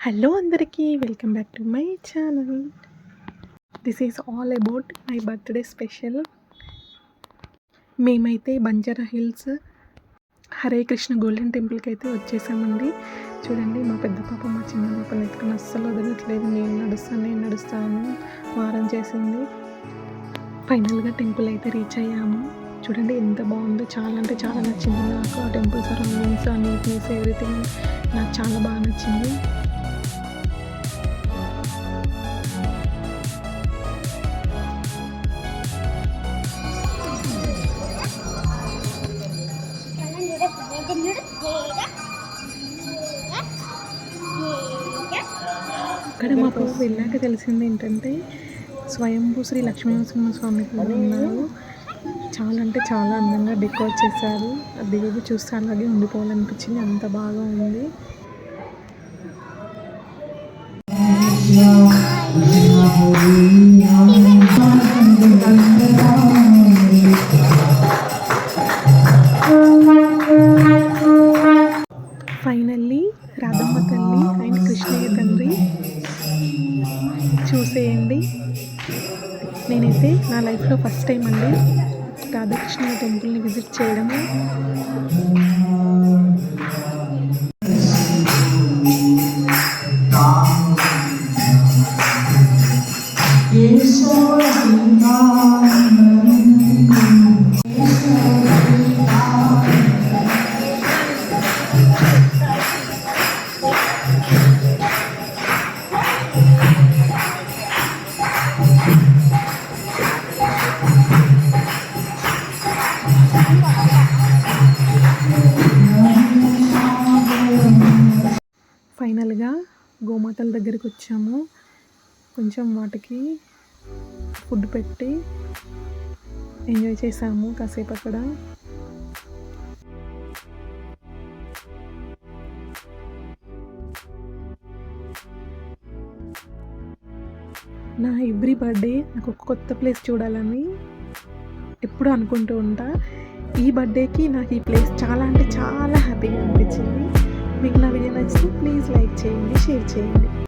Hello అందరికీ welcome back to my channel. This is all about my birthday special. మేమైతే Banjara hills Hare Krishna golden టెంపుల్కి అయితే వచ్చేసామండి. చూడండి, మా పెద్ద పాప మా చిన్న పాపలు ఎత్తుకుని అస్సలు వదలట్లేదు. నేను నడుస్తాను వారం చేసింది. ఫైనల్గా టెంపుల్ అయితే రీచ్ అయ్యాము. చూడండి ఎంత బాగుందో, చాలా అంటే చాలా నచ్చింది నాకు. ఆ టెంపుల్ సరౌండింగ్స్, ఆ నీట్నెస్, ఎవ్రీథింగ్ నాకు చాలా బాగా నచ్చింది. అక్కడ మాకు వెళ్ళాక తెలిసింది ఏంటంటే స్వయంభూ శ్రీ లక్ష్మీనరసింహస్వామి కూడా ఉన్నారు. చాలా అంటే చాలా అందంగా డెకోర్ చేశారు. అది దేవుడు చూస్తే అలాగే ఉండిపోవాలనిపించింది, అంత బాగా ఉంది. ఫైనల్లీ రాధమ్మ తల్లి అండ్ కృష్ణయ్య తండ్రి చూసేయండి. నేనైతే నా లైఫ్లో ఫస్ట్ టైం అండి రాధాకృష్ణయ్య టెంపుల్ని విజిట్ చేయడము. ఫైనల్గా గోమాతల దగ్గరికి వచ్చాము. కొంచెం వాటికి ఫుడ్ పెట్టి ఎంజాయ్ చేసాము కాసేపు అక్కడ. నా ఎవ్రీ బర్త్డే నాకు ఒక కొత్త ప్లేస్ చూడాలని ఎప్పుడు అనుకుంటూ ఉంటా. ఈ బర్త్డేకి నాకు ఈ ప్లేస్ చాలా అంటే చాలా హ్యాపీగా అనిపించింది. మీకు నా వీడియో నచ్చితే ప్లీజ్ లైక్ చేయండి, షేర్ చేయండి.